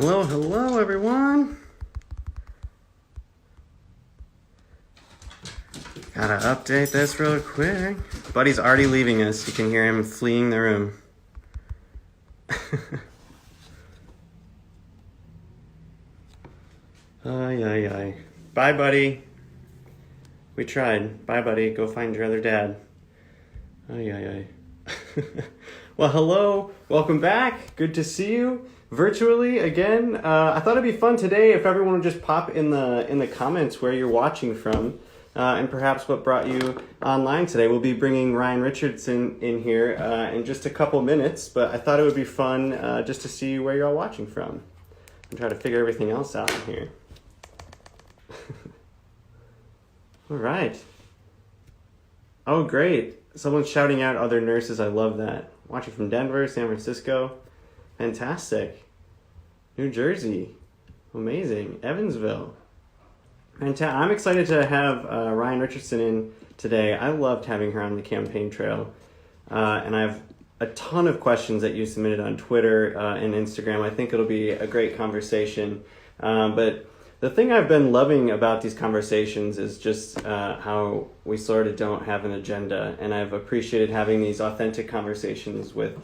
Hello, everyone. Gotta update this real quick. Buddy's already leaving us. You can hear him fleeing the room. Ay, ay, ay. Bye, buddy. We tried. Bye, buddy. Go find your other dad. Ay, ay, ay. Well, hello. Welcome back. Good to see you virtually again. I thought it'd be fun today if everyone would just pop in the comments where you're watching from, and perhaps what brought you online today. We'll be bringing Ryann Richardson in here in just a couple minutes, but I thought it would be fun just to see where you're all watching from and try to figure everything else out in here. All right. Oh, great. Someone's shouting out other nurses. I love that. Watching from Denver, San Francisco. Fantastic. New Jersey. Amazing. Evansville. I'm excited to have Ryann Richardson in today. I loved having her on the campaign trail. And I have a ton of questions that you submitted on Twitter and Instagram. I think it'll be a great conversation. But the thing I've been loving about these conversations is just how we sort of don't have an agenda. And I've appreciated having these authentic conversations with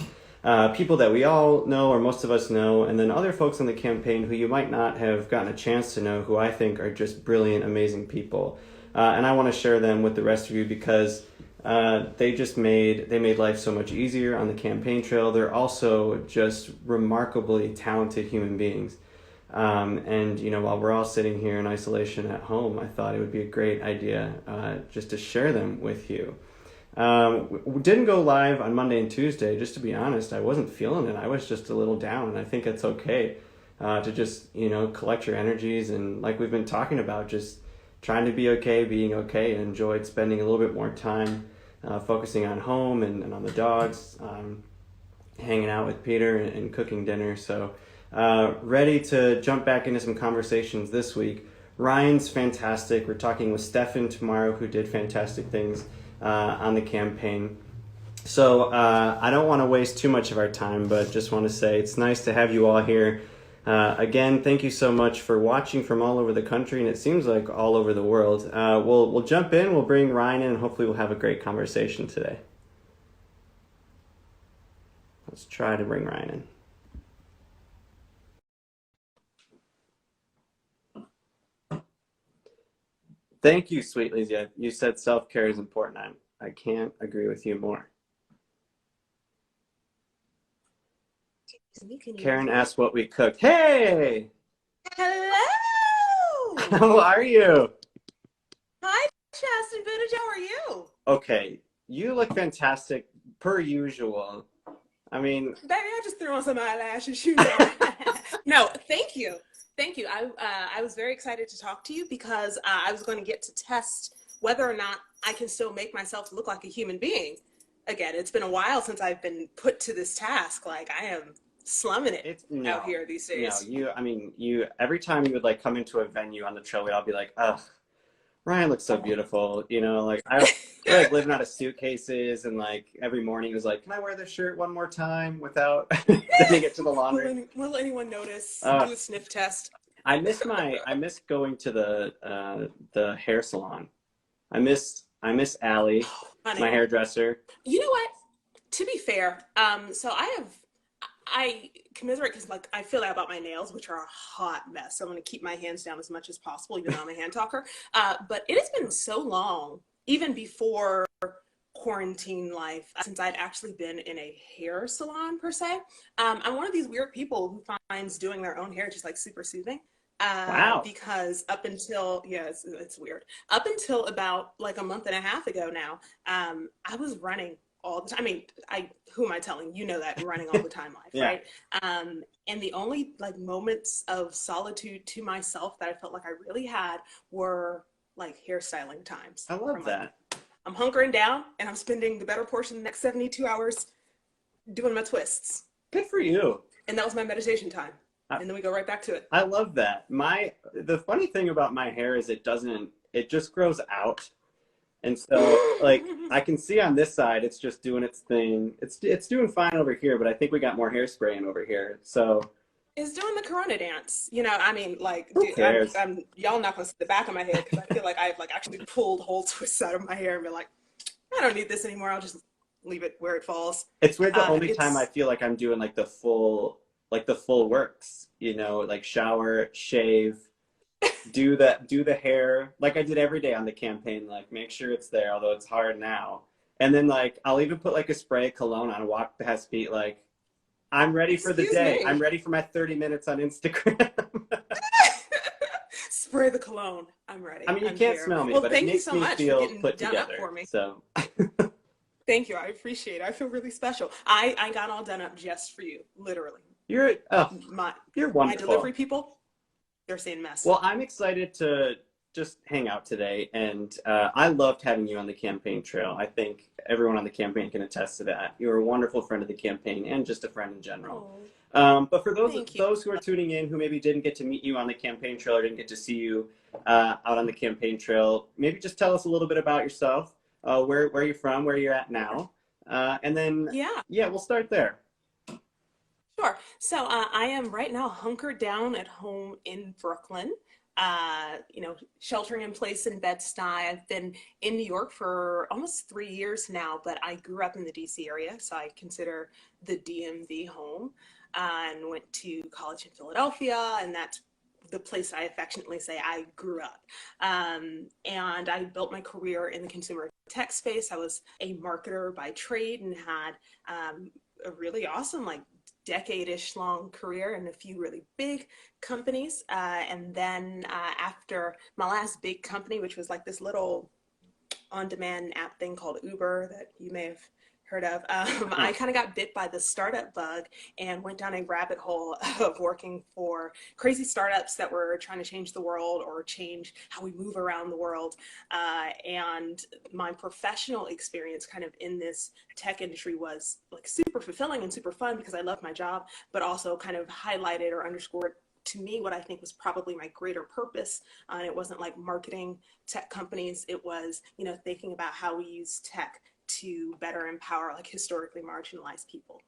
people that we all know, or most of us know, and then other folks on the campaign who you might not have gotten a chance to know, who I think are just brilliant, amazing people. And I want to share them with the rest of you because they made life so much easier on the campaign trail. They're also just remarkably talented human beings. And while we're all sitting here in isolation at home, I thought it would be a great idea just to share them with you. We didn't go live on Monday and Tuesday. Just to be honest, I wasn't feeling it. I was just a little down, and I think it's okay to just collect your energies, and like we've been talking about, just trying to be okay, being okay, and enjoyed spending a little bit more time focusing on home and on the dogs, hanging out with Peter and cooking dinner. So ready to jump back into some conversations this week. Ryan's fantastic. We're talking with Stefan tomorrow, who did fantastic things on the campaign. So I don't want to waste too much of our time, but just want to say it's nice to have you all here. Again, thank you so much for watching from all over the country, and it seems like all over the world. We'll jump in, we'll bring Ryan in, and hopefully we'll have a great conversation today. Let's try to bring Ryan in. Thank you, sweet Lizia. You said self-care is important. I can't agree with you more. Karen asked what we cooked. Hey! Hello! How are you? Hi, Chasten. How are you? Okay, you look fantastic per usual. I mean, baby, I just threw on some eyelashes. You know. No, thank you. Thank you. I was very excited to talk to you because I was going to get to test whether or not I can still make myself look like a human being. Again, it's been a while since I've been put to this task. Like, I am slumming it out here these days. No, you every time you would like come into a venue on the trail, we'd all be like, ugh, Ryann looks so beautiful. We're like living out of suitcases, and like every morning it was like, can I wear this shirt one more time without sending it to the laundry? Will anyone notice? Do a sniff test. I miss going to the hair salon. I miss Allie, my hairdresser. You know what? To be fair, so I commiserate because like I feel that about my nails, which are a hot mess. So I'm going to keep my hands down as much as possible, even though I'm a hand talker. But it has been so long, even before quarantine life, since I'd actually been in a hair salon per se. I'm one of these weird people who finds doing their own hair just like super soothing. Wow. Because up until, it's weird. Up until about like a month and a half ago now, I was running all the time. I mean, who am I telling? You know that running all the time life, Yeah. right? And the only like moments of solitude to myself that I felt like I really had were like hairstyling times. I love that. I'm hunkering down and I'm spending the better portion of the next 72 hours doing my twists. Good for you. And that was my meditation time. And then we go right back to it. I love that. The funny thing about my hair is it just grows out. And so like I can see on this side, it's just doing its thing. It's doing fine over here, but I think we got more hairspray in over here. So is doing the Corona dance. You know, I mean, like, Who dude, cares? y'all not gonna see the back of my head because I feel like I've like actually pulled whole twists out of my hair and been like, I don't need this anymore. I'll just leave it where it falls. It's weird. The only time I It's feel like I'm doing like the full works, you know, like shower, shave, do the hair like I did every day on the campaign, like make sure it's there, although it's hard now. And then like I'll even put like a spray of cologne on, walk past feet, like I'm ready for the excuse day. I'm me. ready for my 30 minutes on Instagram. Spray the cologne. I'm I ready. mean, you I'm can't here. smell me, Well, but it thank you makes so me much for feel getting put done up together. for me. So, Thank you. I appreciate it. I feel really special. I got all done up just for you, literally. you're oh, My you're my delivery wonderful. people, they're saying mess. Well, I'm excited to just hang out today, and I loved having you on the campaign trail. I think everyone on the campaign can attest to that. You're a wonderful friend of the campaign, and just a friend in general. Oh, But for thank you. those who are tuning in who maybe didn't get to meet you on the campaign trail or didn't get to see you out on the campaign trail, maybe just tell us a little bit about yourself, where you're from, where you're at now, and then Yeah, yeah, we'll start there. sure. So I am right now hunkered down at home in Brooklyn. You know, sheltering in place in Bed-Stuy. I've been in New York for almost 3 years now, but I grew up in the DC area, so I consider the DMV home. And went to college in Philadelphia, and that's the place I affectionately say I grew up. And I built my career in the consumer tech space. I was a marketer by trade and had a really awesome, like, decade-ish long career in a few really big companies. And then after my last big company, which was like this little on-demand app thing called Uber that you may have heard of, Huh. I kind of got bit by the startup bug and went down a rabbit hole of working for crazy startups that were trying to change the world or change how we move around the world. And my professional experience kind of in this tech industry was like super fulfilling and super fun because I loved my job, but also kind of highlighted or underscored to me what I think was probably my greater purpose. And it wasn't like marketing tech companies. It was, you know, thinking about how we use tech to better empower like historically marginalized people.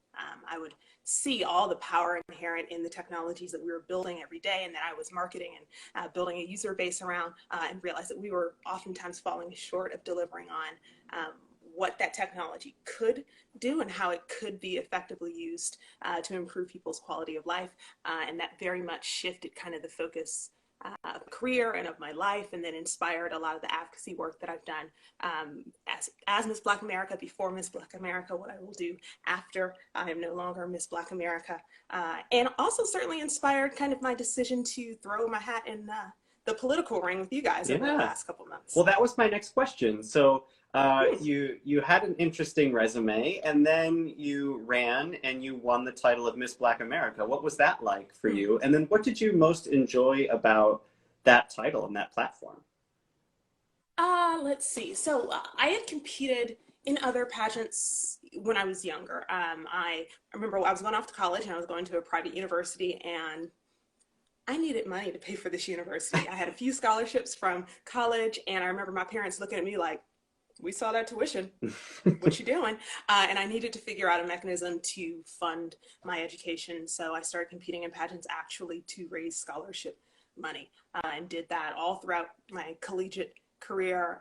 I would see all the power inherent in the technologies that we were building every day and that I was marketing and building a user base around, and realize that we were oftentimes falling short of delivering on what that technology could do and how it could be effectively used to improve people's quality of life. And that very much shifted kind of the focus career and of my life, and then inspired a lot of the advocacy work that I've done as Miss Black America, before Miss Black America, what I will do after I am no longer Miss Black America, and also certainly inspired kind of my decision to throw my hat in the political ring with you guys over the Yeah. last couple Well, months. that was my next question. So, Hmm. you had an interesting resume, and then you ran and you won the title of Miss Black America. What was that like for Hmm. you? And then, what did you most enjoy about that title and that platform? Let's see. So I had competed in other pageants when I was younger. I remember I was going off to college and I was going to a private university, and I needed money to pay for this university. I had a few scholarships from college, and I remember my parents looking at me like, "We saw that tuition. What you doing?" And I needed to figure out a mechanism to fund my education. So I started competing in pageants actually to raise scholarship money, and did that all throughout my collegiate career,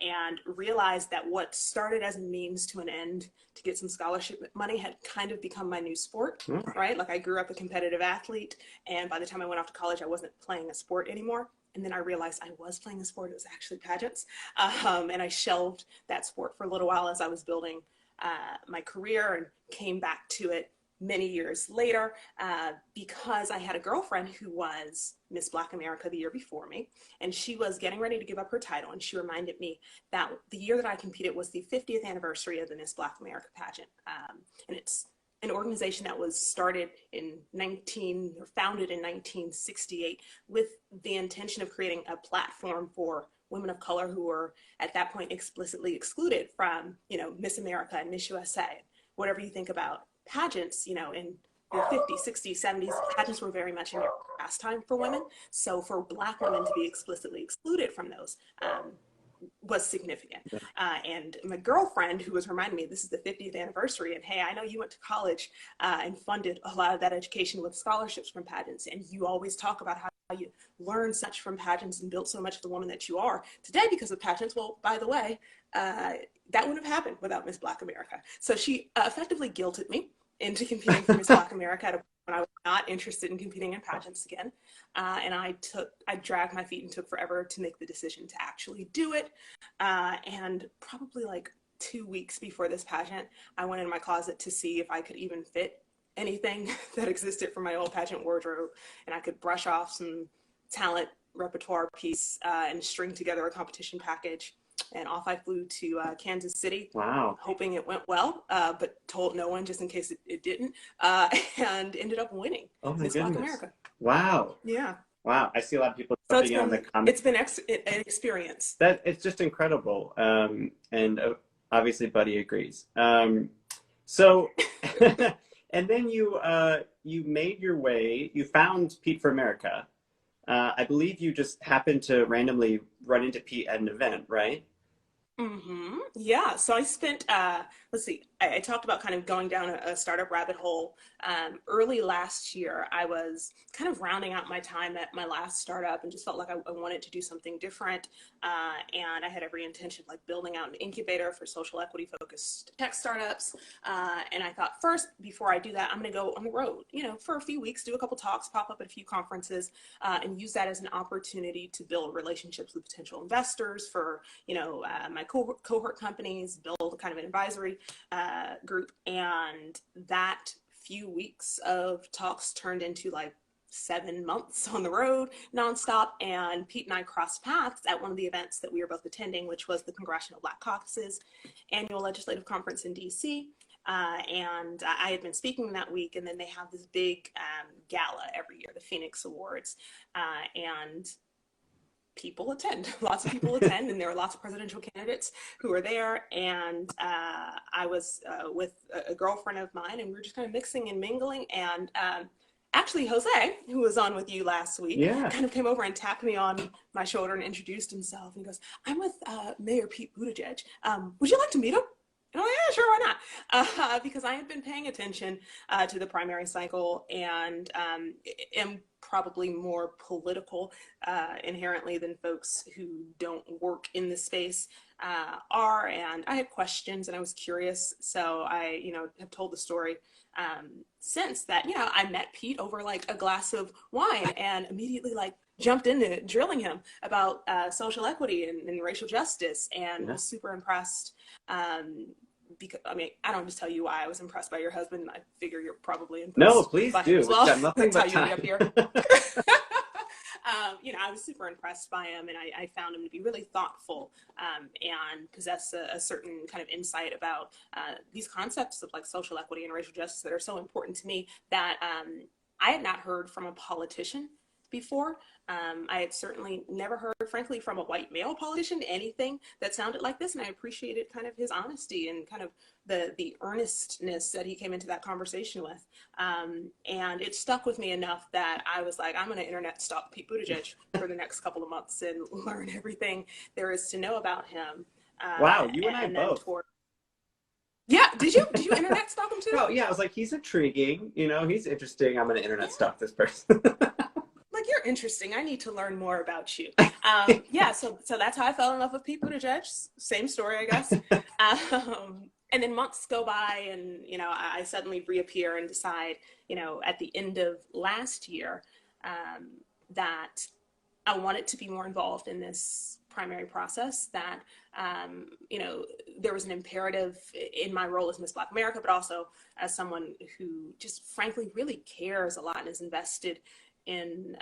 and realized that what started as a means to an end to get some scholarship money had kind of become my new sport, All right? Like I grew up a competitive athlete, and by the time I went off to college, I wasn't playing a sport anymore. And then I realized I was playing a sport. It was actually pageants. And I shelved that sport for a little while as I was building my career, and came back to it many years later, because I had a girlfriend who was Miss Black America the year before me, and she was getting ready to give up her title. And she reminded me that the year that I competed was the 50th anniversary of the Miss Black America pageant. And it's an organization that was started in 19 or founded in 1968 with the intention of creating a platform for women of color who were at that point explicitly excluded from, you know, Miss America and Miss USA. Whatever you think about pageants, you know, in the 50s, 60s, 70s, pageants were very much in pastime for women. So for Black women to be explicitly excluded from those, was significant. And my girlfriend, who was reminding me, this is the 50th anniversary, and hey, I know you went to college and funded a lot of that education with scholarships from pageants, and you always talk about how you learned such from pageants and built so much of the woman that you are today because of pageants. Well, by the way, that wouldn't have happened without Miss Black America. So she effectively guilted me into competing for Miss Black America at a point when I was not interested in competing in pageants again. And I dragged my feet and took forever to make the decision to actually do it. And probably like 2 weeks before this pageant, I went in my closet to see if I could even fit anything that existed from my old pageant wardrobe, and I could brush off some talent repertoire piece and string together a competition package. And off I flew to Kansas City. Wow. Hoping it went well, but told no one just in case it didn't, and ended up winning Miss Black America. Wow. Yeah. Wow. I see a lot of people jumping on the comments. It's been an experience. It's just incredible. And obviously Buddy agrees. So, and then you made your way, you found Pete for America. I believe you just happened to randomly run into Pete at an event, right? Mm-hmm. Yeah. So I spent, let's see, I talked about kind of going down a startup rabbit hole. Early last year, I was kind of rounding out my time at my last startup and just felt like I wanted to do something different. And I had every intention of like building out an incubator for social equity focused tech startups. And I thought first, before I do that, I'm going to go on the road, for a few weeks, do a couple talks, pop up at a few conferences, and use that as an opportunity to build relationships with potential investors for, my cohort companies, build kind of an advisory group. And that few weeks of talks turned into like 7 months on the road nonstop. And Pete and I crossed paths at one of the events that we were both attending, which was the Congressional Black Caucus's annual legislative conference in DC. And I had been speaking that week, and then they have this big gala every year, the Phoenix Awards, and people attend. Lots of people attend, and there were lots of presidential candidates who were there. And I was with a girlfriend of mine, and we were just kind of mixing and mingling. And actually, Jose, who was on with you last week, kind of came over and tapped me on my shoulder and introduced himself. And he goes, "I'm with Mayor Pete Buttigieg. Would you like to meet him?" And I'm like, "Yeah, sure, why not?" Because I had been paying attention to the primary cycle and am probably more political inherently than folks who don't work in this space are. And I had questions and I was curious. So I, have told the story since that, I met Pete over like a glass of wine and immediately like jumped into drilling him about social equity and racial justice, and was super impressed. Because I don't just tell you why I was impressed by your husband. I figure you're probably impressed. No, please by do. him as well. Got nothing That's but how you time. end up here. I was super impressed by him, and I found him to be really thoughtful and possess a certain kind of insight about these concepts of like social equity and racial justice that are so important to me that I had not heard from a politician before. I had certainly never heard, frankly, from a white male politician anything that sounded like this, and I appreciated kind of his honesty and kind of the earnestness that he came into that conversation with. And it stuck with me enough that I was like, I'm going to internet stalk Pete Buttigieg for the next couple of months and learn everything there is to know about him. Wow, you and I both. Yeah, did you internet stalk him too? Oh, yeah, I was like, he's intriguing, he's interesting. I'm going to internet stalk this person. Like, you're interesting. I need to learn more about you. So that's how I fell in love with Pete Buttigieg. Same story, I guess. And then months go by, and I suddenly reappear and decide, at the end of last year, that I wanted to be more involved in this primary process. That there was an imperative in my role as Miss Black America, but also as someone who just frankly really cares a lot and is invested in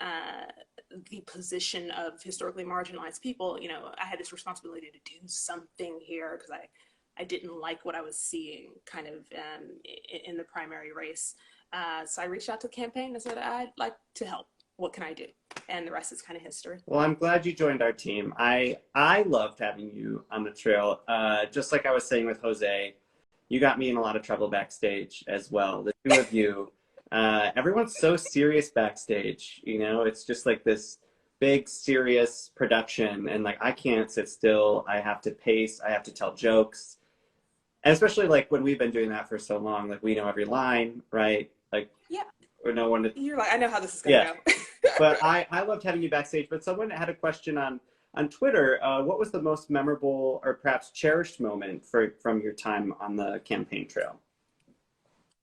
the position of historically marginalized people. I had this responsibility to do something here because I didn't like what I was seeing kind of in the primary race. So I reached out to the campaign and said, I'd like to help. What can I do? And the rest is kind of history. Well, I'm glad you joined our team. I loved having you on the trail. Just like I was saying with Jose, you got me in a lot of trouble backstage as well. The two of you. Everyone's so serious backstage, it's just like this big serious production, and like I can't sit still. I have to pace. I have to tell jokes, and especially like when we've been doing that for so long, like we know every line, right? Like Yeah, or no one to, you're like, I know how this is gonna yeah. go. But I loved having you backstage. But someone had a question on Twitter. What was the most memorable or perhaps cherished moment from your time on the campaign trail?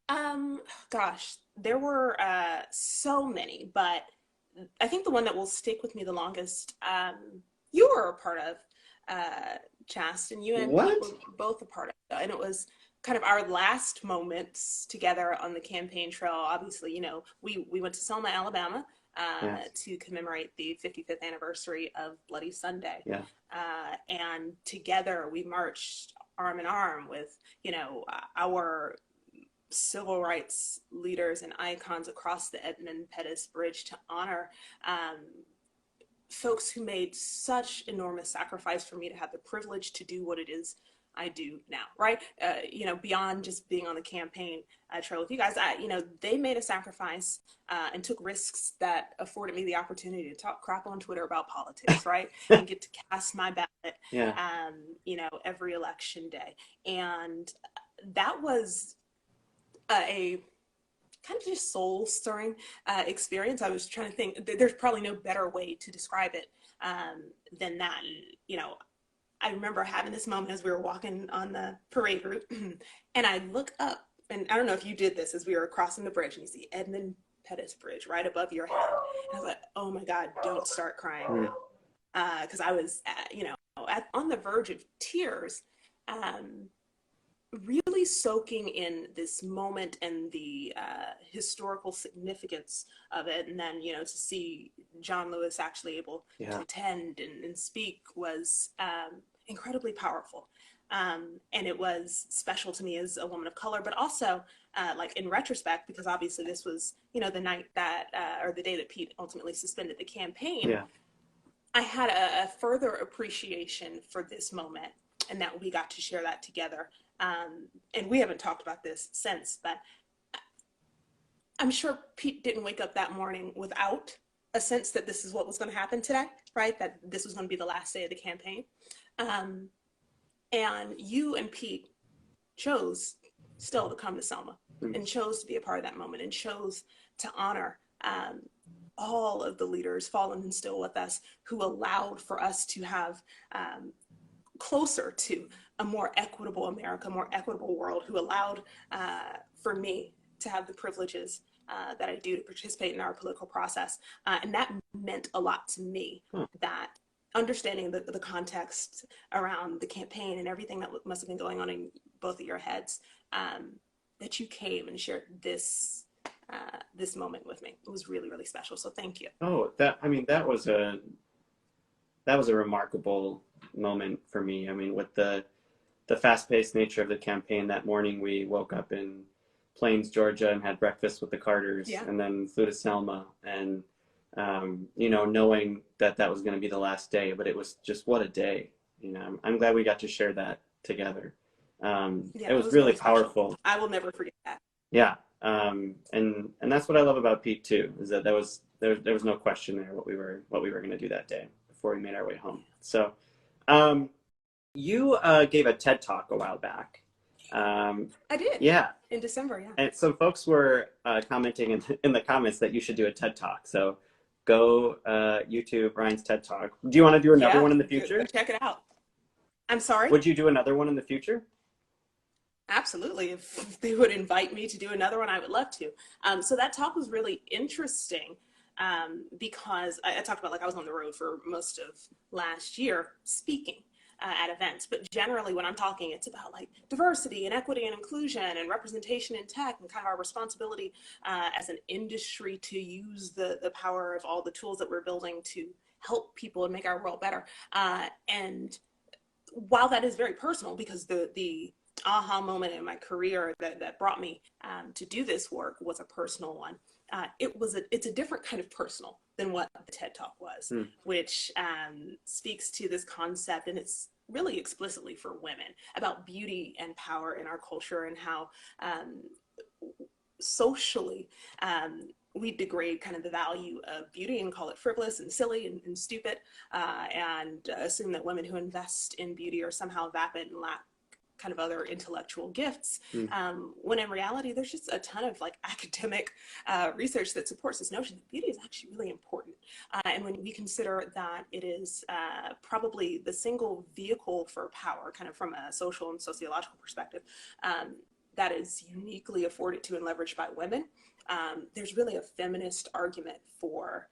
Um, Gosh, there were so many, but I think the one that will stick with me the longest, you were a part of, Chasten. You and Pete What? were both a part of it, and it was kind of our last moments together on the campaign trail. Obviously, we went to Selma, Alabama, Yes. to commemorate the 55th anniversary of Bloody Sunday, Yeah. and together we marched arm in arm with, our civil rights leaders and icons across the Edmund Pettus Bridge to honor um, folks who made such enormous sacrifice for me to have the privilege to do what it is I do now, right? Beyond just being on the campaign trail with you guys, they made a sacrifice and took risks that afforded me the opportunity to talk crap on Twitter about politics, right? And get to cast my ballot, Yeah. every election day. And that was a kind of just soul stirring experience. I was trying to think, there's probably no better way to describe it than that. And, I remember having this moment as we were walking on the parade route, and I look up, and I don't know if you did this as we were crossing the bridge, and you see Edmund Pettus Bridge right above your head. And I was like, oh my God, don't start crying Mm. now. Because I was, on the verge of tears. Really soaking in this moment and the historical significance of it. And then, to see John Lewis actually able Yeah. to attend and speak was incredibly powerful. And it was special to me as a woman of color, but also like in retrospect, because obviously this was, the night that, or the day that Pete ultimately suspended the campaign. Yeah. I had a further appreciation for this moment, and that we got to share that together. And we haven't talked about this since, but I'm sure Pete didn't wake up that morning without a sense that this is what was going to happen today, right? That this was going to be the last day of the campaign. And you and Pete chose still to come to Selma and chose to be a part of that moment and chose to honor all of the leaders fallen and still with us who allowed for us to have closer to a more equitable America, more equitable world, who allowed for me to have the privileges that I do to participate in our political process. And that meant a lot to me, that understanding the context around the campaign and everything that must have been going on in both of your heads, that you came and shared this moment with me. It was really, really special. So thank you. Oh, that was a remarkable moment for me. I mean, with the fast-paced nature of the campaign, that morning we woke up in Plains, Georgia, and had breakfast with the Carters, Yeah. and then flew to Selma, and knowing that that was going to be the last day, but it was just what a day. I'm glad we got to share that together. It was really powerful. I will never forget that. Yeah, and that's what I love about Pete too, is that there was no question there what we were going to do that day before we made our way home. So, you gave a TED Talk a while back. I did. Yeah. In December, yeah. And some folks were commenting in the comments that you should do a TED Talk. So go YouTube Ryan's TED Talk. Do you want to do another one in the future? Go check it out. I'm sorry? Would you do another one in the future? Absolutely. If they would invite me to do another one, I would love to. So that talk was really interesting because I talked about, like, I was on the road for most of last year speaking at events, but generally when I'm talking, it's about like diversity and equity and inclusion and representation in tech and kind of our responsibility as an industry to use the power of all the tools that we're building to help people and make our world better. And while that is very personal, because the aha moment in my career that brought me to do this work was a personal one. It's a different kind of personal than what the TED Talk was, which speaks to this concept, and it's really explicitly for women, about beauty and power in our culture and how socially we degrade kind of the value of beauty and call it frivolous and silly and stupid, and assume that women who invest in beauty are somehow vapid and lack kind of other intellectual gifts, when in reality there's just a ton of like academic research that supports this notion that beauty is actually really important, and when we consider that it is probably the single vehicle for power, kind of from a social and sociological perspective, that is uniquely afforded to and leveraged by women, there's really a feminist argument for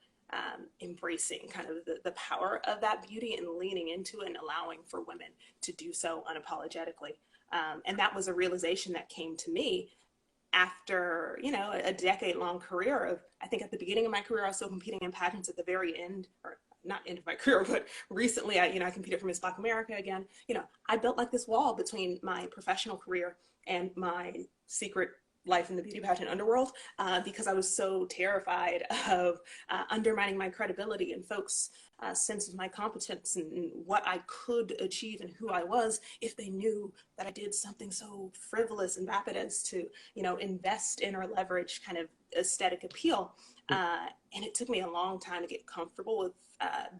embracing kind of the power of that beauty and leaning into it and allowing for women to do so unapologetically. And that was a realization that came to me after, you know, a decade-long career of, I think at the beginning of my career, I was still competing in pageants. At the very end, or not end of my career, but recently, I competed for Miss Black America again. You know, I built like this wall between my professional career and my secret life in the beauty pageant underworld, because I was so terrified of undermining my credibility and folks' sense of my competence and what I could achieve and who I was if they knew that I did something so frivolous and vapid as to, you know, invest in or leverage kind of aesthetic appeal. And it took me a long time to get comfortable with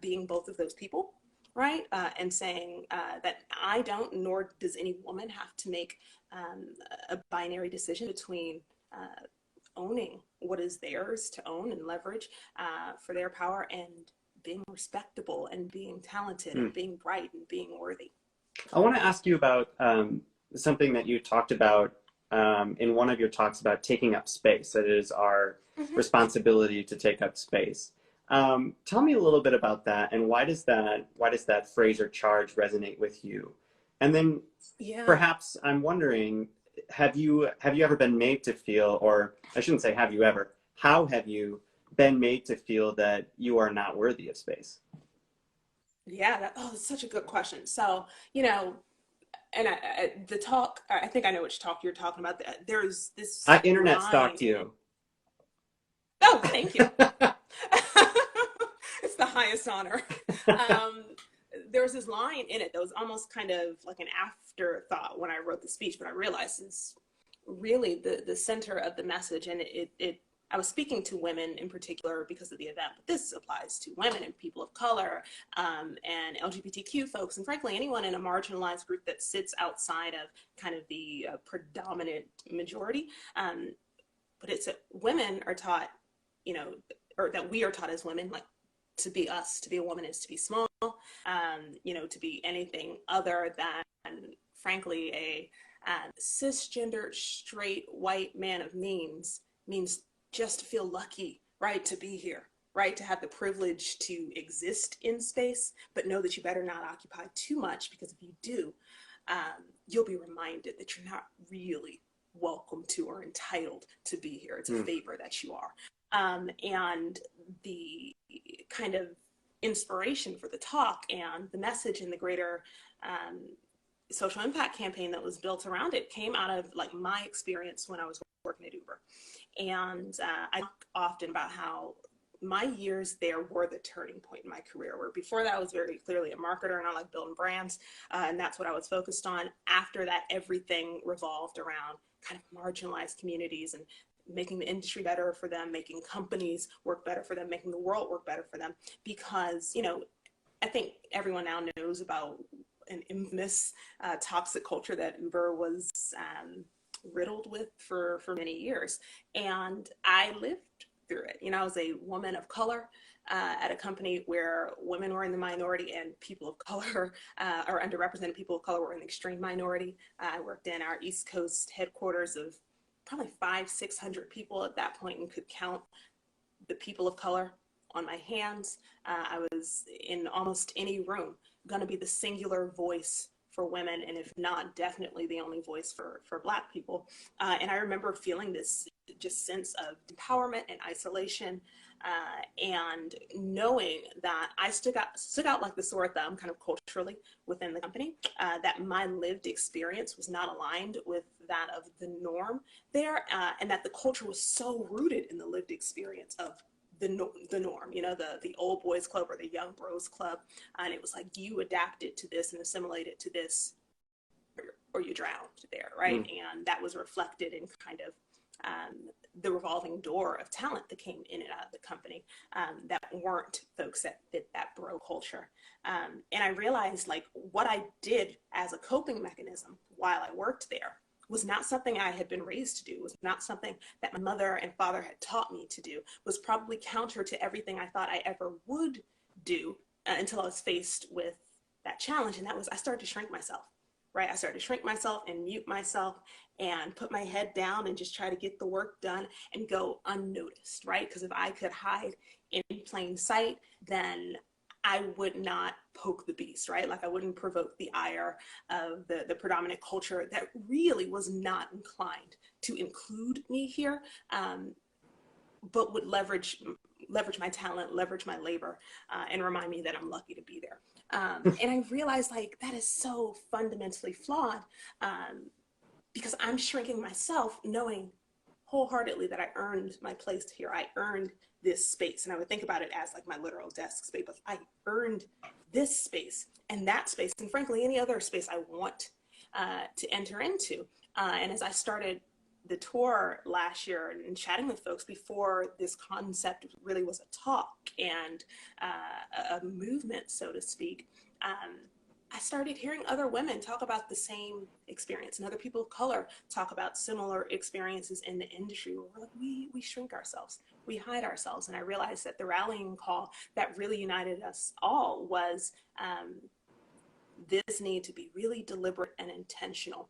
being both of those people, right? And saying that I don't, nor does any woman, have to make a binary decision between owning what is theirs to own and leverage for their power, and being respectable and being talented and being bright and being worthy. I want to ask you about something that you talked about in one of your talks about taking up space. That it is our responsibility to take up space. Tell me a little bit about that, and why does that phrase or charge resonate with you? And then perhaps I'm wondering, have you ever been made to feel, or I shouldn't say have you ever, how have you been made to feel that you are not worthy of space? Yeah, that's such a good question. So, you know, and the talk, I think I know which talk you're talking about. There's this I internet line stalked you. Oh, thank you. It's the highest honor. There was this line in it that was almost kind of like an afterthought when I wrote the speech, but I realized it's really the center of the message. And I was speaking to women in particular because of the event, but this applies to women and people of color, and LGBTQ folks, and frankly, anyone in a marginalized group that sits outside of kind of the predominant majority. But it's women are taught, you know, or that we are taught as women, like, to be us, to be a woman is to be small, you know, to be anything other than, frankly, a cisgendered, straight, white man of means just to feel lucky, right, to be here, right, to have the privilege to exist in space, but know that you better not occupy too much, because if you do, you'll be reminded that you're not really welcome to or entitled to be here. It's a favor that you are. And the kind of inspiration for the talk and the message and the greater social impact campaign that was built around it came out of like my experience when I was working at Uber. And I talk often about how my years there were the turning point in my career, where before that I was very clearly a marketer and I like building brands, and that's what I was focused on. After that, everything revolved around kind of marginalized communities and making the industry better for them, making companies work better for them, making the world work better for them. Because, you know, I think everyone now knows about an infamous toxic culture that Uber was riddled with for many years. And I lived through it. You know, I was a woman of color at a company where women were in the minority and people of color, or underrepresented people of color, were in the extreme minority. I worked in our East Coast headquarters of probably 500-600 people at that point, and could count the people of color on my hands. I was in almost any room going to be the singular voice for women, and if not, definitely the only voice for Black people. And I remember feeling this just sense of empowerment and isolation, and knowing that I stood out like the sore thumb kind of culturally within the company, that my lived experience was not aligned with that of the norm there, and that the culture was so rooted in the lived experience of the norm, you know, the old boys club or the young bros club. And it was like, you adapted to this and assimilated to this, or you drowned there, right? And that was reflected in kind of the revolving door of talent that came in and out of the company that weren't folks that fit that bro culture. And I realized like what I did as a coping mechanism while I worked there was not something I had been raised to do, was not something that my mother and father had taught me to do, was probably counter to everything I thought I ever would do until I was faced with that challenge. And that was, I started to shrink myself, right? I started to shrink myself and mute myself and put my head down and just try to get the work done and go unnoticed, right? Because if I could hide in plain sight, then I would not poke the beast, right? Like I wouldn't provoke the ire of the predominant culture that really was not inclined to include me here, but would leverage my talent, leverage my labor, and remind me that I'm lucky to be there. And I realized like that is so fundamentally flawed because I'm shrinking myself knowing wholeheartedly that I earned my place here. I earned this space. And I would think about it as like my literal desk space, but I earned this space and that space, and frankly, any other space I want to enter into. And as I started the tour last year and chatting with folks before this concept really was a talk and a movement, so to speak, I started hearing other women talk about the same experience and other people of color talk about similar experiences in the industry where we're like, we shrink ourselves, we hide ourselves. And I realized that the rallying call that really united us all was this need to be really deliberate and intentional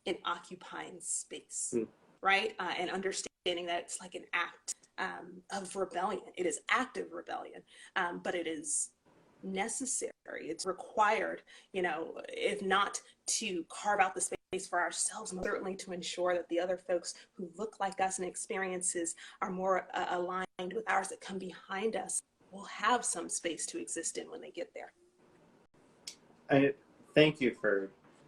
in occupying space, right? And understanding that it's like an act of rebellion. It is active rebellion, but it is necessary. It's required, you know, if not to carve out the space for ourselves, certainly to ensure that the other folks who look like us and experiences are more aligned with ours that come behind us will have some space to exist in when they get there.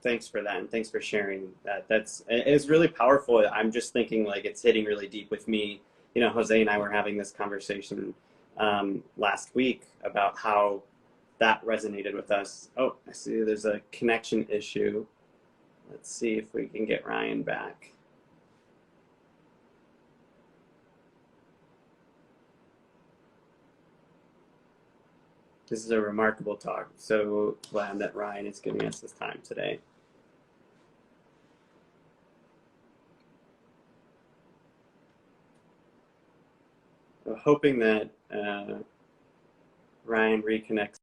Thanks for that, and thanks for sharing that. It's really powerful. I'm just thinking like it's hitting really deep with me. You know, Jose and I were having this conversation last week about how that resonated with us. Oh, I see there's a connection issue. Let's see if we can get Ryan back. This is a remarkable talk. So glad that Ryan is giving us this time today. I'm hoping that Ryan reconnects.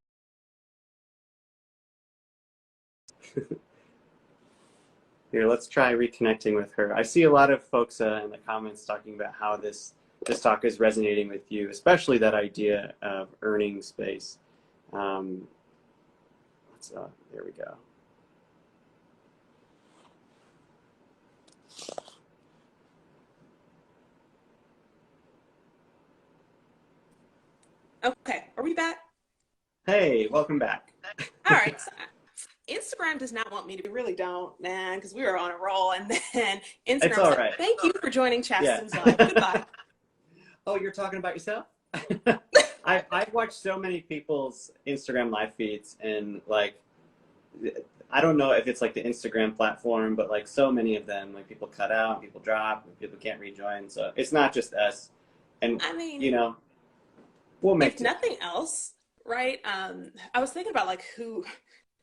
Here, let's try reconnecting with her. I see a lot of folks in the comments talking about how this talk is resonating with you, especially that idea of earning space. There we go. Okay, are we back? Hey, welcome back. All right. So Instagram does not want me to. We really don't, man, because we were on a roll, and then Instagram It's all said, right. "Thank you for joining Chasten's live. Goodbye." Oh, you're talking about yourself? I've watched so many people's Instagram live feeds, and like, I don't know if it's like the Instagram platform, but like so many of them, like people cut out, people drop, people can't rejoin. So it's not just us. And I mean, you know, we'll make if nothing else, right? I was thinking about like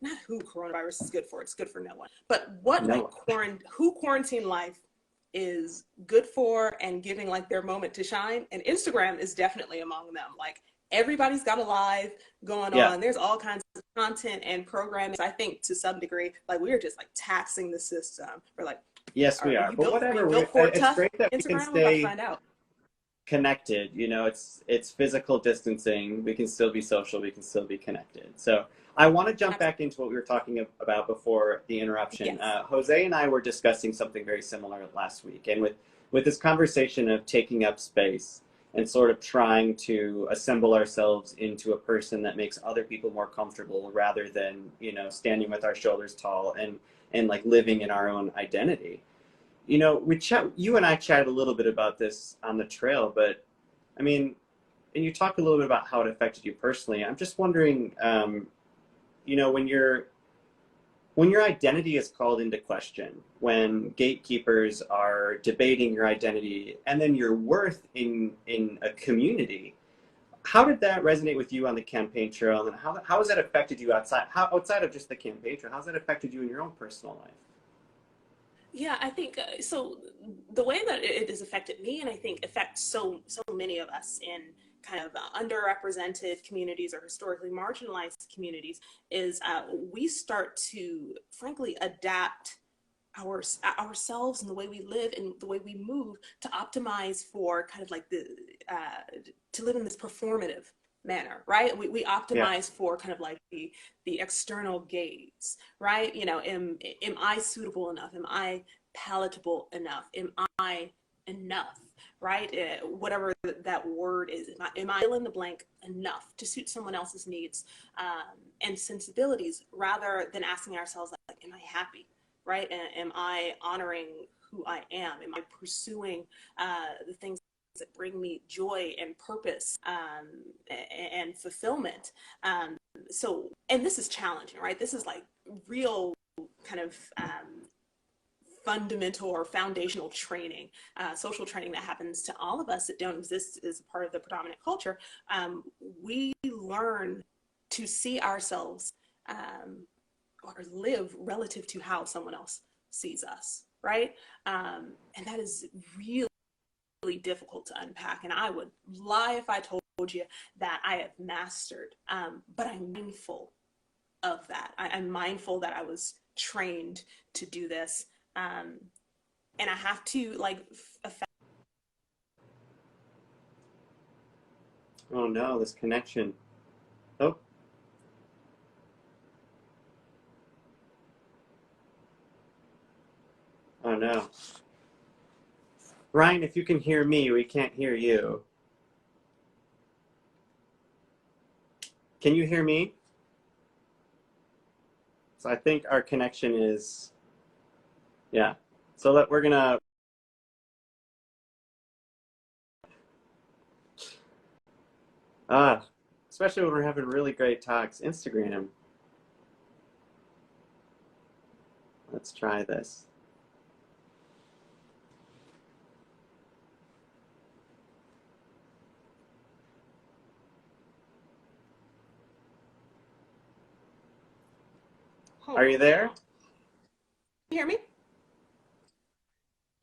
not who coronavirus is good for. It's good for no one. But what No. like who quarantine life is good for and giving like their moment to shine. And Instagram is definitely among them. Like everybody's got a live going on. There's all kinds of content and programming. I think to some degree, like we are just like taxing the system. We're like, yes, we are. But whatever. It's great that we can Instagram? stay Find out. connected. You know, it's physical distancing. We can still be social. We can still be connected. So I want to jump back into what we were talking about before the interruption. Yes. Jose and I were discussing something very similar last week, and with this conversation of taking up space and sort of trying to assemble ourselves into a person that makes other people more comfortable rather than, you know, standing with our shoulders tall and like living in our own identity. You know, you and I chatted a little bit about this on the trail, but I mean, and you talked a little bit about how it affected you personally. I'm just wondering, you know, when you're When your identity is called into question, when gatekeepers are debating your identity and then your worth in a community, how did that resonate with you on the campaign trail, and how has that affected you outside of just the campaign trail? How's that affected you in your own personal life? Yeah, I think so. The way that it has affected me, and I think affects so many of us in kind of underrepresented communities or historically marginalized communities, is we start to frankly adapt our ourselves and the way we live and the way we move to optimize for kind of like the to live in this performative manner, right? We Yeah. optimize for kind of like the external gaze, right? You know, am I suitable enough? Am I palatable enough? Am I enough? Right? Whatever that word is, am I fill in the blank enough to suit someone else's needs and sensibilities, rather than asking ourselves like, am I happy? Right? Am I honoring who I am? Am I pursuing the things that bring me joy and purpose and fulfillment? And this is challenging, right? This is like real kind of fundamental or foundational training, social training that happens to all of us that don't exist as part of the predominant culture. We learn to see ourselves or live relative to how someone else sees us, right? And that is really difficult to unpack. And I would lie if I told you that I have mastered, but I'm mindful of that. I'm mindful that I was trained to do this. And I have to like affect. Oh no, this connection. Oh, oh no. Ryan, if you can hear me, we can't hear you. Can you hear me? So I think our connection is, yeah. So that we're gonna, ah, especially when we're having really great talks, Instagram. Let's try this. Are Hold you on there? now. You hear me?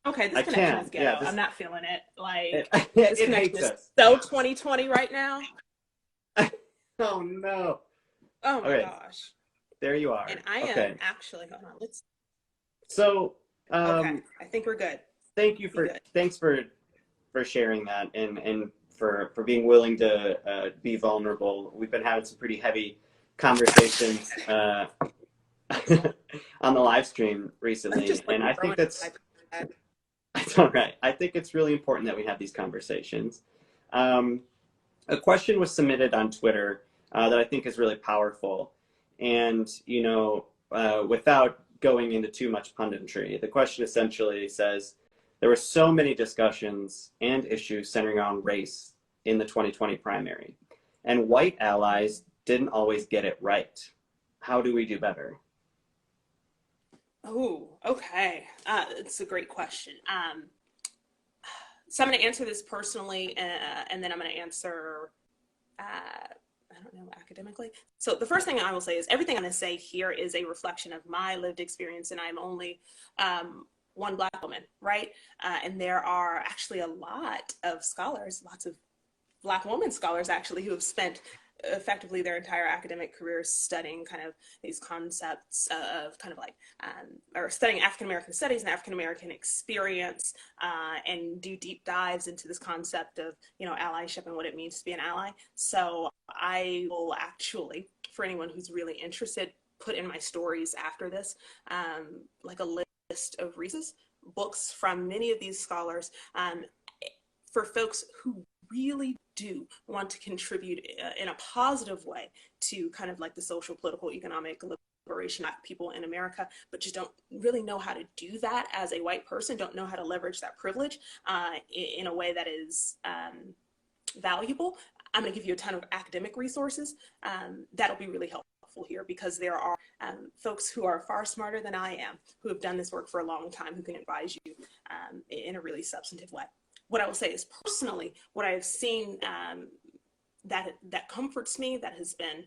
Okay, this I connection is can. Yeah, ghetto. I'm not feeling it. it, Like, this it connection hates is us. so 2020 right now. Oh no. Oh my Okay, gosh. there you And are. I am Okay. actually, hold on, let's, So, okay, um, I think we're good. thank you Be for good. thanks for sharing that, and for being willing to be vulnerable. We've been having some pretty heavy conversations on the live stream I'm recently, just like and I think throwing that's that's all right. I think it's really important that we have these conversations. Um, a question was submitted on Twitter that I think is really powerful, and without going into too much punditry, the question essentially says there were so many discussions and issues centering around race in the 2020 primary, and white allies didn't always get it right. How do we do better? Oh, okay. It's a great question. So I'm going to answer this personally, and then I'm going to answer, I don't know, academically. So the first thing I will say is everything I'm going to say here is a reflection of my lived experience, and I'm only one Black woman, right? And there are actually a lot of scholars, lots of Black women scholars actually, who have spent effectively their entire academic careers studying kind of these concepts of kind of like or studying African American studies and African American experience, and do deep dives into this concept of allyship and what it means to be an ally. So I will actually, for anyone who's really interested, put in my stories after this like a list of resources, books from many of these scholars, for folks who really do want to contribute in a positive way to kind of like the social, political, economic liberation of people in America, but just don't really know how to do that as a white person, don't know how to leverage that privilege in a way that is valuable. I'm going to give you a ton of academic resources that'll be really helpful helpful here, because there are folks who are far smarter than I am, who have done this work for a long time, who can advise you in a really substantive way. What I will say is, personally, what I have seen that comforts me, that has been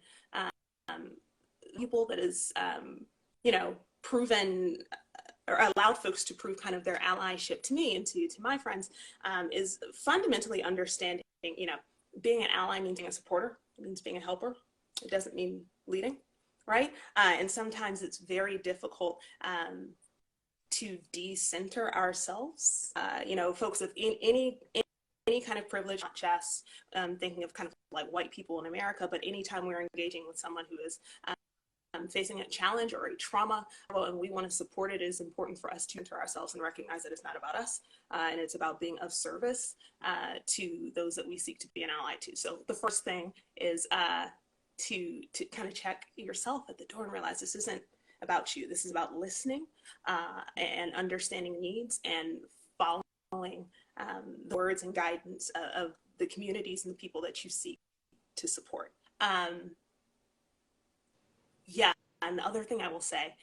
people that is, proven or allowed folks to prove kind of their allyship to me and to my friends, is fundamentally understanding, being an ally means being a supporter, it means being a helper. It doesn't mean leading, right? And sometimes it's very difficult to decenter ourselves. Folks with any kind of privilege, not just thinking of kind of like white people in America, but anytime we're engaging with someone who is facing a challenge or a trauma, and we want to support it, it is important for us to enter ourselves and recognize that it's not about us, and it's about being of service to those that we seek to be an ally to. So the first thing is to kind of check yourself at the door and realize this isn't about you. This is about listening and understanding needs and following the words and guidance of the communities and the people that you seek to support. And the other thing I will say,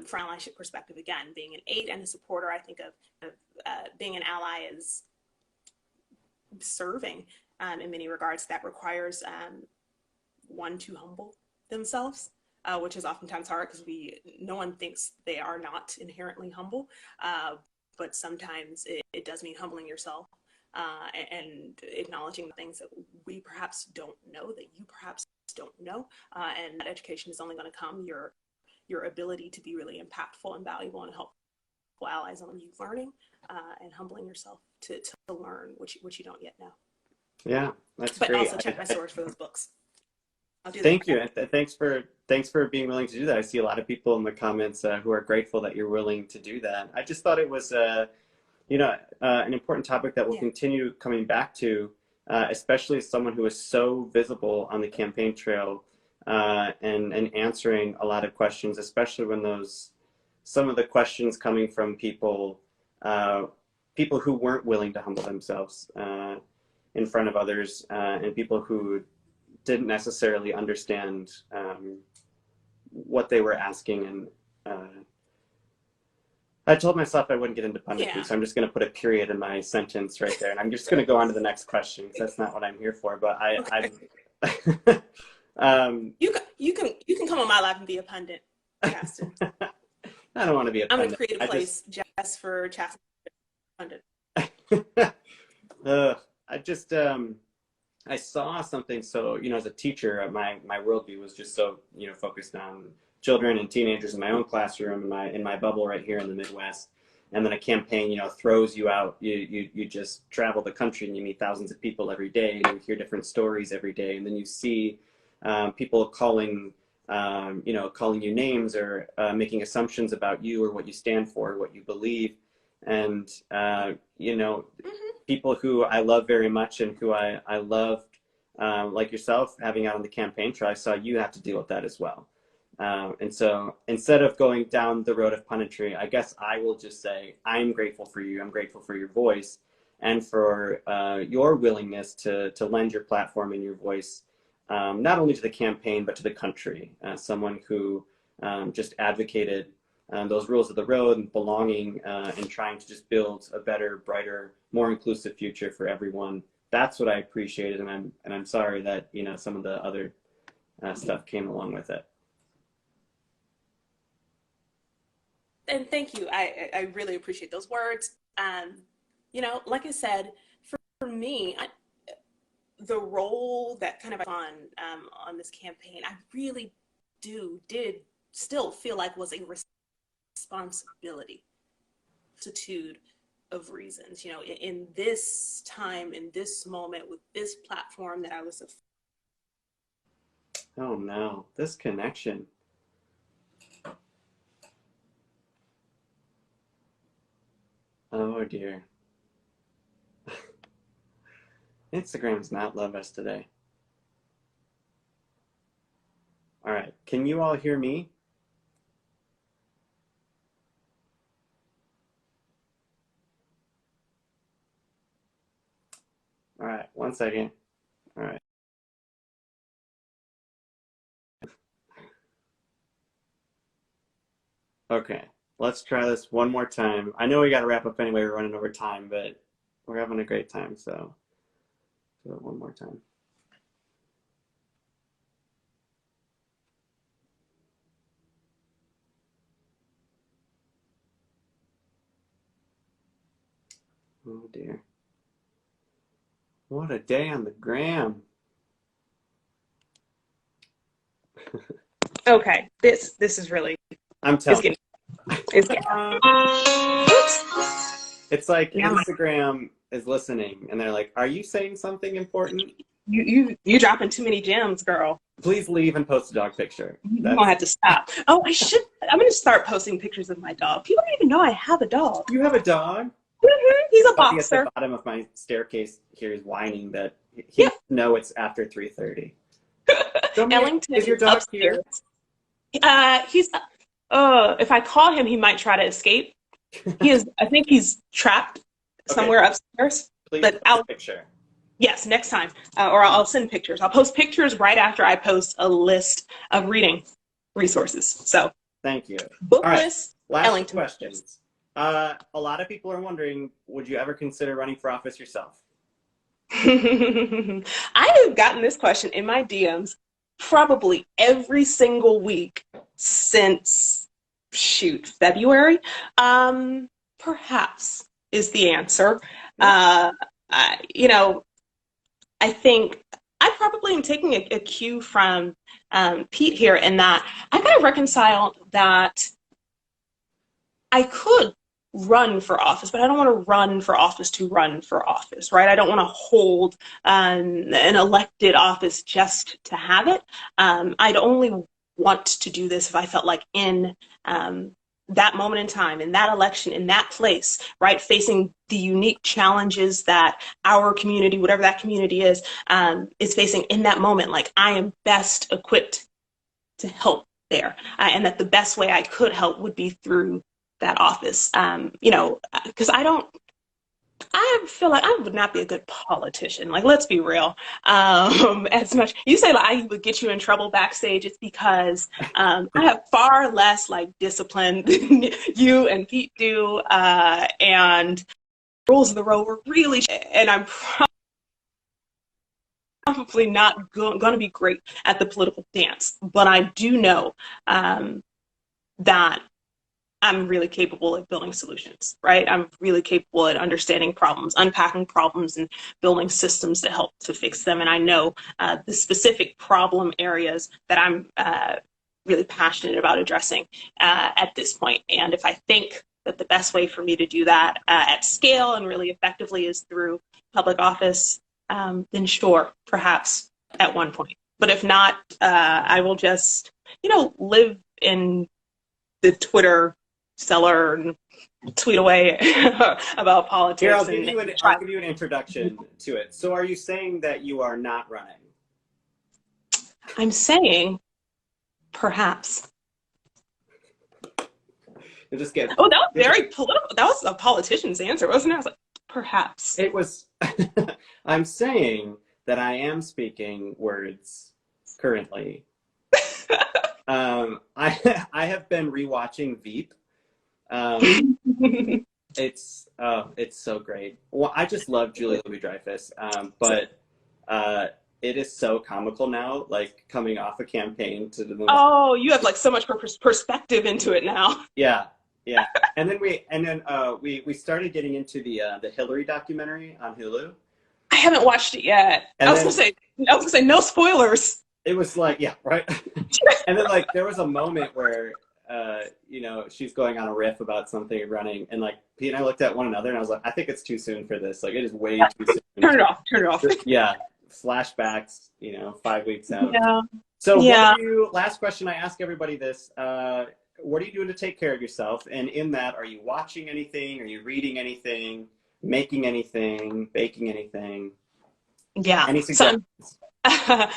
from an allyship perspective, again, being an aide and a supporter, I think of being an ally as serving in many regards. That requires one to humble themselves, which is oftentimes hard because no one thinks they are not inherently humble, but sometimes it does mean humbling yourself and acknowledging the things that we perhaps don't know, that you perhaps don't know, and that education is only going to come your ability to be really impactful and valuable and helpful allies on you learning and humbling yourself to learn what you don't yet know. Yeah, that's but great. Also check my source for those books. I'll do Thank that. you. Thanks for being willing to do that. I see a lot of people in the comments who are grateful that you're willing to do that. I just thought it was an important topic that we'll continue coming back to, especially as someone who is so visible on the campaign trail and answering a lot of questions, especially when some of the questions coming from people who weren't willing to humble themselves in front of others, and people who didn't necessarily understand what they were asking. And I told myself I wouldn't get into punditry, so I'm just going to put a period in my sentence right there, and I'm just going to go on to the next question because that's not what I'm here for. But you can come on my live and be a pundit, Chasten. I don't want to be a pundit. I'm going to create a place just for Chasten pundit. I saw something. So as a teacher, my worldview was just so focused on children and teenagers in my own classroom, in my bubble right here in the Midwest. And then a campaign, throws you out. You just travel the country and you meet thousands of people every day, and you hear different stories every day. And then you see people calling you names or making assumptions about you or what you stand for, what you believe. And people who I love very much and who I loved, like yourself, having out on the campaign trail, I saw you have to deal with that as well. And so instead of going down the road of punditry, I guess I will just say I'm grateful for you. I'm grateful for your voice and for your willingness to lend your platform and your voice, not only to the campaign, but to the country. Someone who just advocated those rules of the road and belonging and trying to just build a better, brighter, more inclusive future for everyone. That's what I appreciated, and I'm sorry that some of the other stuff came along with it. And thank you. I really appreciate those words. Like I said, for me, the role that kind of on this campaign, I really did still feel like was a responsibility, multitude of reasons. In this time, in this moment, with this platform that I was. Oh no, this connection. Oh dear. Instagram does not love us today. All right, can you all hear me? All right, one second. All right. Okay, let's try this one more time. I know we got to wrap up anyway. We're running over time, but we're having a great time. So do it one more time. Oh dear. What a day on the gram. Okay, this is really I'm it's telling getting it's getting. Oops. It's like Yeah, Instagram is listening and they're like, "Are you saying something important? you dropping too many gems, girl. Please leave and post a dog picture." You gonna That's have to stop. Oh, I should. I'm gonna start posting pictures of my dog. People don't even know I have a dog. You have a dog? He's a Puppy at the boxer. bottom of my staircase here is whining that he Yeah, doesn't know it's after 3:30. Show me, Ellington is your dog upstairs. here? He's. If I call him, he might try to escape. He is. I think he's trapped Okay, somewhere upstairs. please But post a picture. yes, next time, or I'll send pictures. I'll post pictures right after I post a list of reading resources. So Thank you. book All right, list, last two Ellington. questions. A lot of people are wondering, would you ever consider running for office yourself? I have gotten this question in my DMs probably every single week since February. Perhaps is the answer. Uh, you know, I think I probably am taking a cue from Pete here in that I kind of reconciled that I could run for office, but I don't want to run for office to run for office, right? I don't want to hold an elected office just to have it. I'd only want to do this if I felt like in that moment in time, in that election, in that place, right, facing the unique challenges that our community, whatever that community is facing in that moment, like I am best equipped to help there, and that the best way I could help would be through that office. Because I feel like I would not be a good politician. Like, let's be real. As much you say, like I would get you in trouble backstage, it's because I have far less like discipline than you and Pete do, and rules of the road were really, and I'm probably not going to be great at the political dance, but I do know that I'm really capable at building solutions, right? I'm really capable at understanding problems, unpacking problems, and building systems to help to fix them. And I know the specific problem areas that I'm really passionate about addressing at this point. And if I think that the best way for me to do that at scale and really effectively is through public office, then sure, perhaps at one point. But if not, I will just, live in the Twitter cellar and tweet away about politics. Here, I'll give you an introduction to it. So are you saying that you are not running? I'm saying perhaps. You just get. Oh, that was very political. That was a politician's answer, wasn't it? I was like, perhaps. It was. I'm saying that I am speaking words currently. I have been rewatching Veep. It's so great. Well, I just love Julia Louis-Dreyfus, but it is so comical now, like coming off a campaign to the. Oh, you have like so much perspective into it now. Yeah, and then we started getting into the Hillary documentary on Hulu. I haven't watched it yet. I was gonna say no spoilers. It was like, yeah, right. And then like there was a moment where she's going on a riff about something and running, and like Pete and I looked at one another and I was like, I think it's too soon for this. Like it is way too soon. Turn it off. Yeah. Flashbacks, 5 weeks out. Yeah. So yeah. Last question, I ask everybody this, what are you doing to take care of yourself? And in that, are you watching anything? Are you reading anything? Making anything? Baking anything? Yeah. Any suggestions? I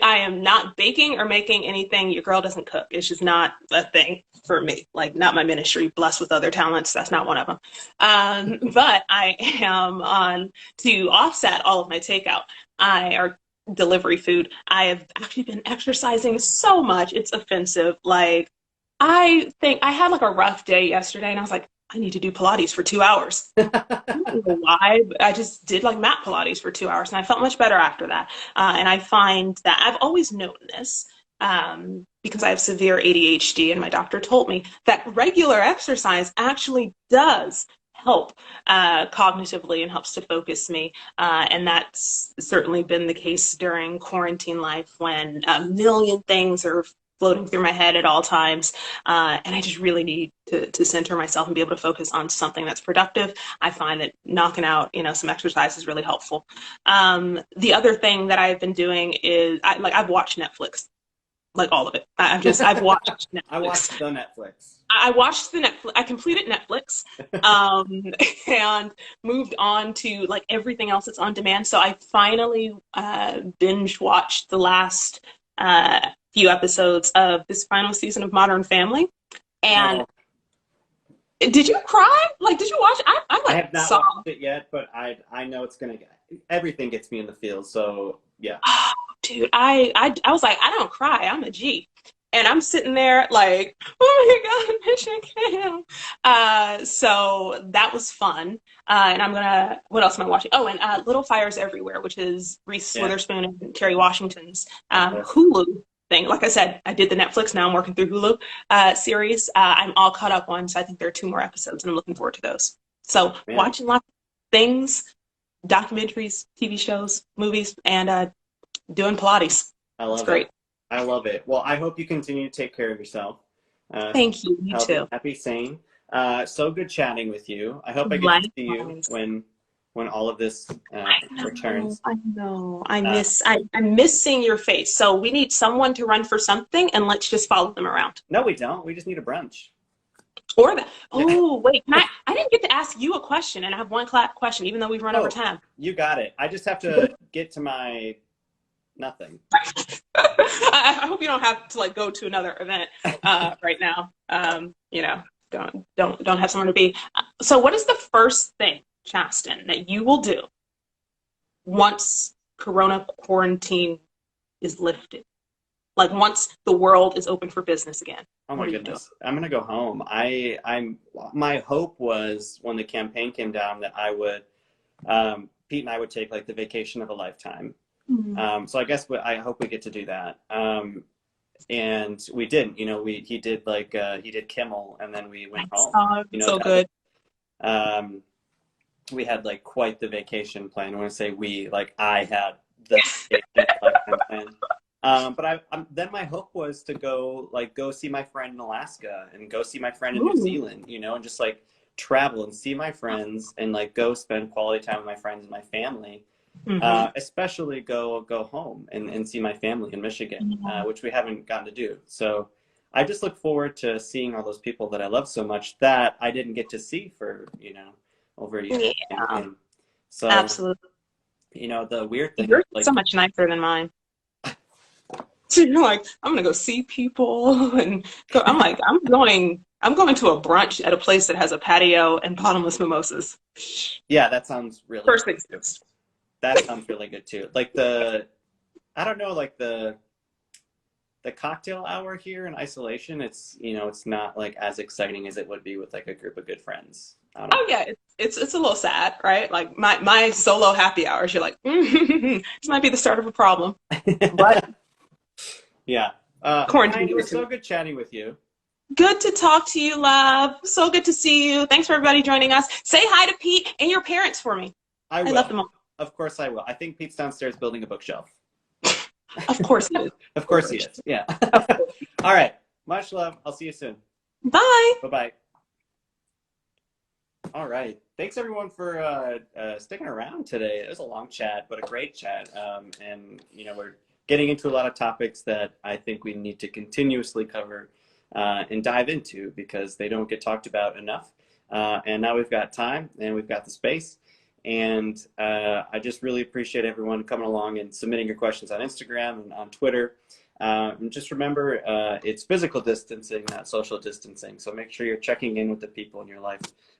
am not baking or making anything. Your girl doesn't cook. It's just not a thing for me. Like not my ministry, blessed with other talents. That's not one of them. But I am on to offset all of my takeout. Or delivery food. I have actually been exercising so much. It's offensive. Like I think I had like a rough day yesterday and I was like, I need to do Pilates for 2 hours. I don't know why, but I just did like mat Pilates for 2 hours and I felt much better after that. And I find that I've always known this because I have severe ADHD, and my doctor told me that regular exercise actually does help cognitively and helps to focus me. And that's certainly been the case during quarantine life when a million things are floating through my head at all times. And I just really need to center myself and be able to focus on something that's productive. I find that knocking out, some exercise is really helpful. The other thing that I've been doing is I've watched Netflix, like all of it. I've watched Netflix. I watched the Netflix. I watched the Netflix. I completed Netflix, and moved on to like everything else that's on demand. So I finally binge watched the last few episodes of this final season of Modern Family. And Oh, did you cry? Like, did you watch? I I like have not saw. watched it yet, but I know it's gonna get everything gets me in the feels. So yeah. Oh, dude, I was like, I don't cry. I'm a G. And I'm sitting there like, oh my God, mission Cam. So that was fun. And what else am I watching? Oh, and Little Fires Everywhere, which is Reese Yeah. Witherspoon and Kerry Washington's Okay. Hulu thing. Like I said, I did the Netflix. Now I'm working through Hulu series. I'm all caught up on, so I think there are 2 more episodes, and I'm looking forward to those. So Man, watching lots of things, documentaries, TV shows, movies, and doing Pilates. I It's love it. great. I love it. Well, I hope you continue to take care of yourself. Thank you. You Healthy, too. happy, sane. So good chatting with you. I hope I get to see you Likewise. when all of this I know. returns. I know. Uh, I'm missing your face. So we need someone to run for something, and let's just follow them around. no, we don't. We just need a brunch. Or that. Yeah. Oh, wait. I didn't get to ask you a question, and I have one question, even though we've run over Oh, time. you got it. I just have to get to my nothing. I hope you don't have to like go to another event right now. Don't have somewhere to be. So, what is the first thing, Chasten, that you will do once Corona quarantine is lifted? Like once the world is open for business again. Oh What my are you doing? goodness. I'm gonna go home. My hope was when the campaign came down that I would Pete and I would take like the vacation of a lifetime. Mm. So I guess I hope we get to do that. And we didn't, he did he did Kimmel and then we I went home. saw it. So That was, good. we had like quite the vacation plan. I want to say I had the vacation lifetime plan. Then my hope was to go see my friend in Alaska and go see my friend in New Ooh. Zealand, and just like travel and see my friends and like go spend quality time with my friends and my family. Mm-hmm. Especially go home and see my family in Michigan, Yeah. which we haven't gotten to do. So I just look forward to seeing all those people that I love so much that I didn't get to see for, over a year. Yeah, And so, absolutely. the weird thing is Yours is so much nicer than mine. So you're like, I'm gonna go see people and go. I'm like, I'm going to a brunch at a place that has a patio and bottomless mimosas. yeah, that sounds really First good things too. first. That sounds really good too. I don't know, like the cocktail hour here in isolation, it's not like as exciting as it would be with like a group of good friends. I don't Oh yeah, it's a little sad, right? Like my solo happy hours, you're like, this might be the start of a problem. know. But Yeah. quarantine Ryan, it is was so good chatting with you. good to talk to you, love. So good to see you. Thanks for everybody joining us. Say hi to Pete and your parents for me. I I love will. them all. Of course I will. I think Pete's downstairs building a bookshelf. Of course he is. Of course he is. Yeah. Of course. All right. Much love. I'll see you soon. Bye. Bye-bye. All right. Thanks everyone for sticking around today. It was a long chat, but a great chat. And we're getting into a lot of topics that I think we need to continuously cover and dive into because they don't get talked about enough. And now we've got time and we've got the space. And I just really appreciate everyone coming along and submitting your questions on Instagram and on Twitter. And just remember, it's physical distancing, not social distancing. So make sure you're checking in with the people in your life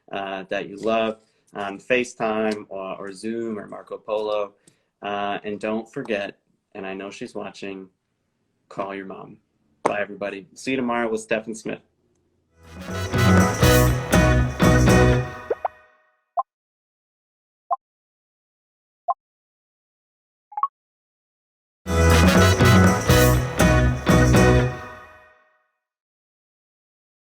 that you love on FaceTime or Zoom or Marco Polo. And don't forget, and I know she's watching, call your mom. Bye, everybody. See you tomorrow with Stephen Smith.